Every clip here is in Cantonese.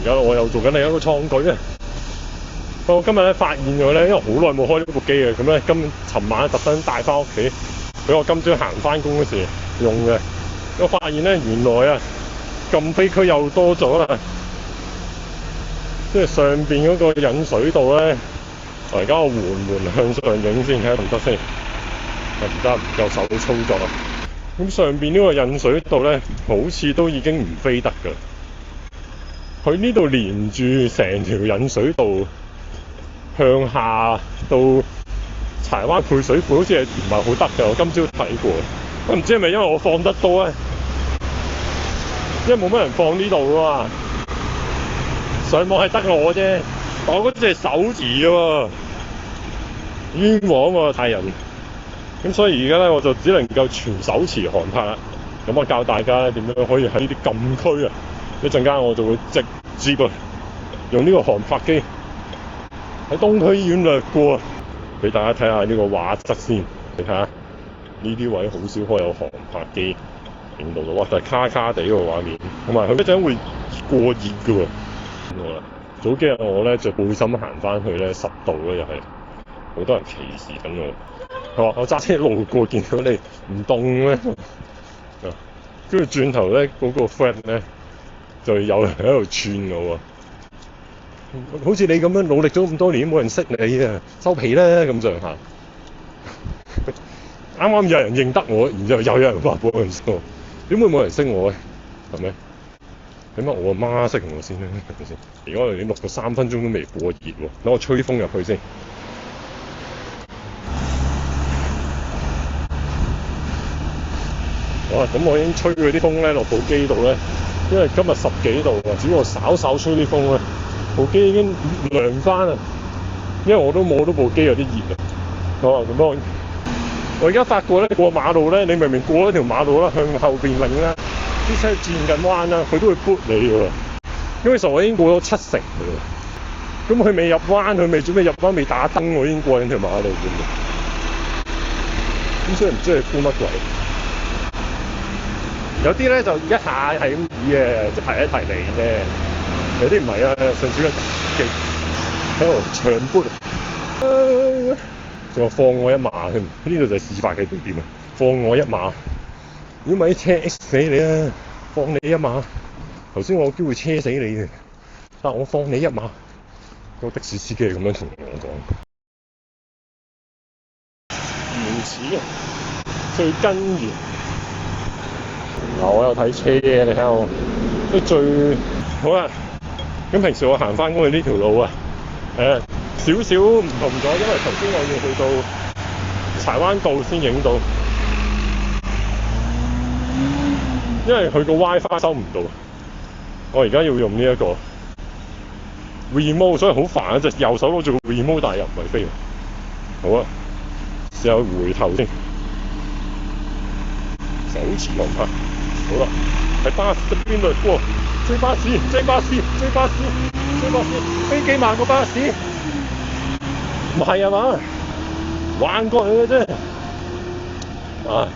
而家我又做緊另一個創舉啊！我今日咧發現咗咧，因為好耐冇開呢部機啊，咁咧尋晚特登帶翻屋企，俾我今朝行翻工嗰時用嘅。我發現咧，原來啊禁飛區又多咗啦，即係上邊嗰個引水道咧。而家我緩緩向上影先，睇下得唔得先。而家唔夠手操作啊！咁上邊呢個引水道咧，好似都已經唔飛得㗎。佢呢度連住成條引水道向下到柴灣配水庫，好似係唔係好得㗎？我今朝睇過，我唔知係咪因為我放得多咧，因為冇乜人放呢度㗎嘛。上網係得我啫，我嗰隻係手持㗎喎，冤枉喎大人。咁所以而家咧，我就只能夠全手持航拍啦。咁我教大家咧點樣可以喺呢啲禁區啊，一陣間我就會直接用呢個航拍機喺東區醫院掠過，俾大家睇下呢個畫質先。你睇下呢啲位好少可有航拍機影到嘅，哇！但係卡卡地個畫面，同埋佢一陣會過熱嘅喎。好啦，早幾日我咧着背心行翻去咧，10度咧又係好多人歧視緊我。佢話我揸車路過見到你唔凍咩？跟住轉頭咧嗰個 friend 咧就有人喺度串我喎，好似你咁樣努力咗咁多年，冇人識你啊，收皮啦咁上下。啱啱有人認得我，然之後又有人話冇人識我，點會冇人識我咧？係咪？點解我阿媽識我先咧？係咪先？而家我哋錄咗3分鐘都未過熱喎，等我吹風入去先。好啦，咁我已經吹佢啲風咧落部機度咧，因為今日10幾度啊，只要我稍稍吹啲風咧，部機已經涼翻啦。因為我都摸到部機有啲熱啊。好啊，咁我而家發覺咧過馬路咧，你明明過咗條馬路啦，向後邊擰啦，啲車轉緊彎啦，佢都會撥你㗎喎。因為其實我已經過咗70%㗎啦。咁佢未入彎，佢未準備入彎，未打燈，我已經過緊條馬路㗎啦。咁所以唔知佢估乜鬼。有啲咧就一下係咁指嘅，即係提一提你啫。有啲唔係啊，上次嘅喺度長撥，仲話放我一馬添。呢度就係示範嘅地點啊！放我一馬，如果咪啲車 X 死你啊！放你一馬。頭先我有機會車死你嘅，但我放你一馬。個的士司機係咁樣同我講。原始啊，最根源。我有睇車嘅，你睇我都最好啦。咁平時我行翻工去呢條路啊，少少唔同咗，因為頭先我要去到柴灣道先影到，因為佢個 WiFi 收唔到。我而家要用呢一個 remote， 所以好煩啊！隻右手攞住個 remote， 但係又唔係飛。好啊，試下回頭先，手持航拍。好啦，喺巴士側邊掠過，追巴士，追巴士，追巴士，追巴士，飛機慢過巴士，唔係啊嘛，橫過去嘅啫。唉，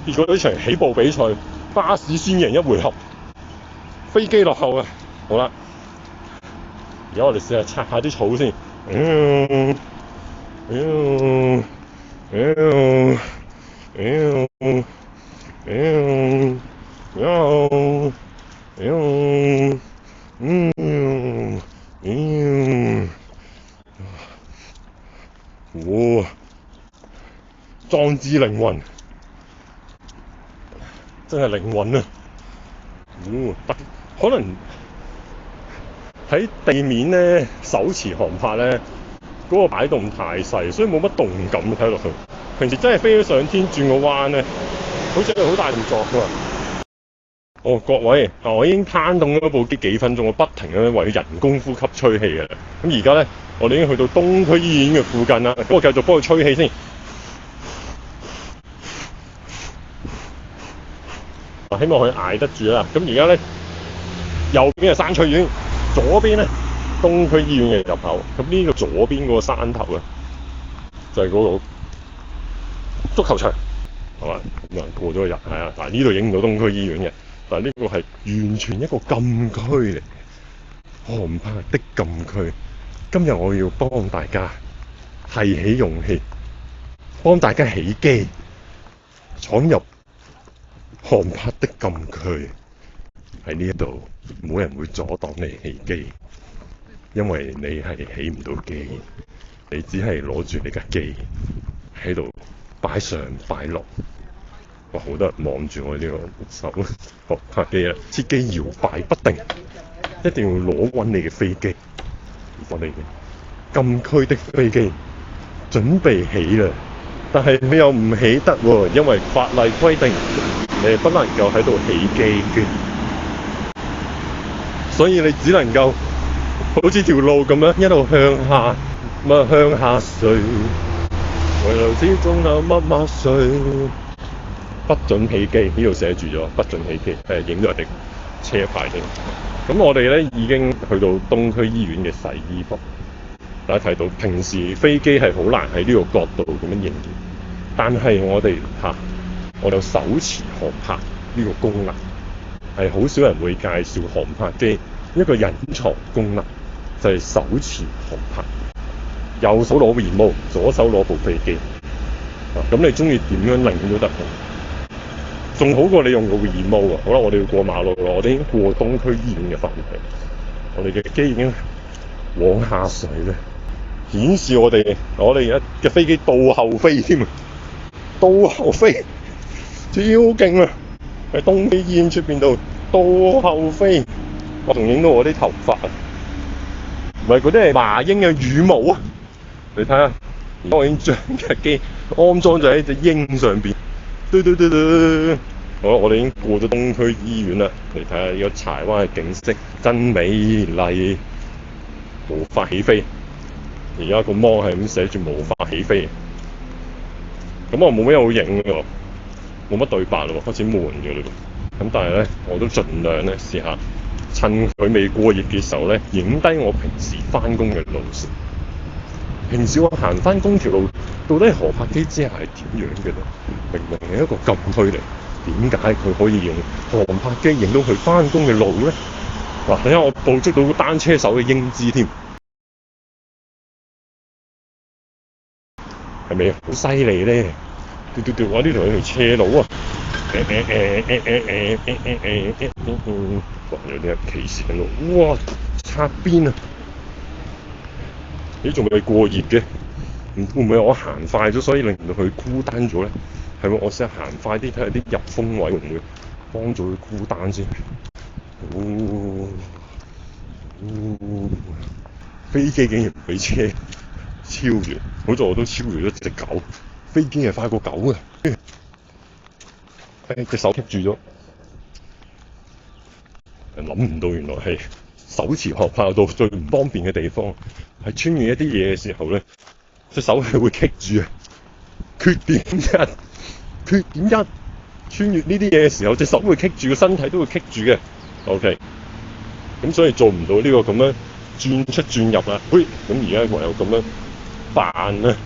結果呢場起步比賽，巴士先贏一回合，飛機落後啊！好啦，而家我哋試下拆下啲草先。壯志凌雲，真係靈魂啊！可能喺地面咧手持航拍咧，嗰個擺動太細，所以冇乜動感睇落去。平時真係飛咗上天轉個彎咧，好似好大動作㗎嘛。哦，各位，我已經攤凍咗部機幾分鐘，我不停咁為人工呼吸吹氣嘅。咁而家咧，我哋已經去到東區醫院嘅附近啦。咁我繼續幫佢吹氣先。希望佢捱得住啦。咁而家咧，右邊係山翠苑，左邊咧東區醫院嘅入口。咁呢個左邊嗰個山頭咧，就係嗰個足球場，係嘛？咁啊過咗個日係啊，但係呢度影唔到東區醫院嘅。但係呢個係完全一個禁區嚟，航拍的禁區。今日我要幫大家提起勇氣，幫大家起機，闖入航拍的禁區。喺呢一度，冇人會阻擋你起機，因為你係起唔到機，你只係攞住你架機喺度擺上擺落。哇！好多人望住我呢個手航拍機啊，支機搖擺不定，一定要攞穩你嘅飛機。我哋禁區的飛機準備起啦，但係你又唔起得喎，因為法例規定你不能夠喺度起機嘅，所以你只能夠好似條路咁樣一路向下，向下垂，回流之中有乜乜水，不准起機，呢度寫住咗不准起機，影咗人哋車牌嘅。咁我哋咧已經去到東區醫院嘅洗衣房，大家睇到平時飛機係好難喺呢個角度咁樣營業，但係我哋我有手持航拍呢個功能，係好少人會介紹航拍機一個隱藏功能，就係手持航拍，右手攞 remote，左手攞部飛機，咁你中意點樣擰都得，仲好過你用個 remote 啊！好啦，我哋要過馬路啦，我哋已經過東區醫院嘅範圍，我哋嘅機已經往下水啦，顯示我哋嘅飛機倒後飛添啊，倒後飛超勁啊！喺東區醫院出邊度倒後飛，我仲影到我啲頭髮啊！唔係嗰啲係麻鷹嘅羽毛啊！你睇下，我已經將架機安裝咗喺隻鷹上邊。好啦，我哋已經過咗東區醫院啦。嚟睇下呢個柴灣嘅景色，真美麗，無法起飛。而家個芒係咁寫住無法起飛，咁我冇咩好影嘅，冇乜對白咯，開始悶嘅嘞。咁但係咧，我都盡量咧試下趁佢未過熱嘅時候咧，影低我平時翻工嘅路線。平時我行翻工條路，到底航拍機之下係點樣嘅咧？明明係一個禁區嚟，點解佢可以用航拍機影到佢翻工嘅路咧？嗱，睇下我捕捉到單車手嘅英姿添，係咪好犀利咧？哇！呢條係條斜路啊！哇！有啲人歧視緊路，哇！擦邊啊！你仲未過熱嘅，會唔會我行快咗，所以令到佢孤單咗咧？係咪我試下行快啲，睇下啲入風位會唔會幫助佢孤單先？飛機竟然唔俾車超越，好在我都超越咗隻狗。飛機係快過狗嘅，隻手棘住咗，諗唔到原來係手持航拍到最唔方便嘅地方，係穿越一啲嘢嘅時候咧，隻手係會棘住啊！缺點一，穿越呢啲嘢嘅時候，隻手會棘住，個身體都會棘住嘅。OK， 咁所以做唔到呢個咁樣轉出轉入啊！咁而家唯有咁樣扮啊！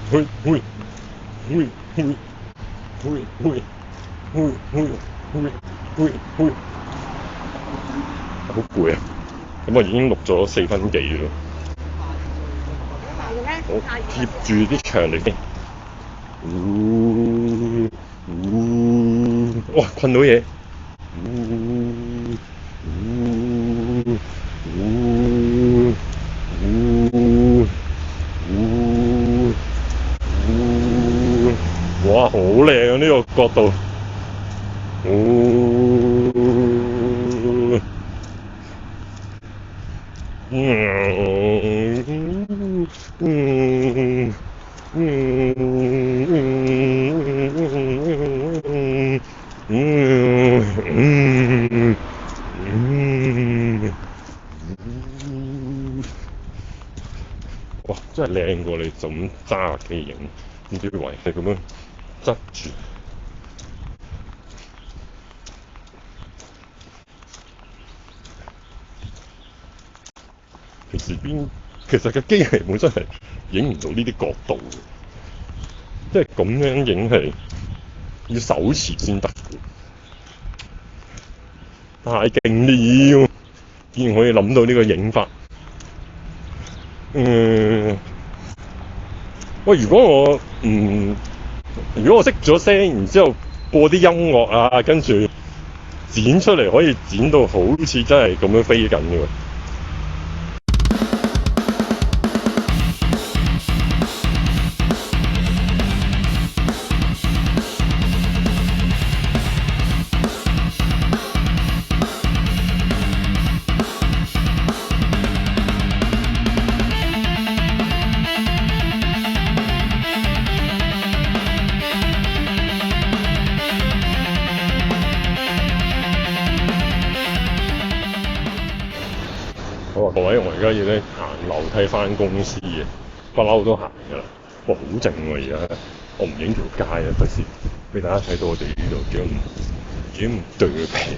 好攰啊！咁我已經錄咗4分幾咯，我貼住啲牆嚟先。哇！困到嘢。哇！好靚啊！呢個角度。哇！真係靚過你就咁揸機影，唔知為你咁樣執住。其實個機器本身係影唔到呢啲角度嘅，即係咁樣影係要手持先得嘅，太勁了！竟然可以諗到呢個影法，喂，如果我識咗聲，然之後播啲音樂啊，跟住剪出嚟可以剪到好似真係咁樣飛緊嘅喎。好啊，各位，我而家要咧行樓梯返公司嘅，不嬲都行㗎啦。哇，好靜喎而家，我唔影條街啊，費事俾大家睇到我哋呢度幾咁對皮。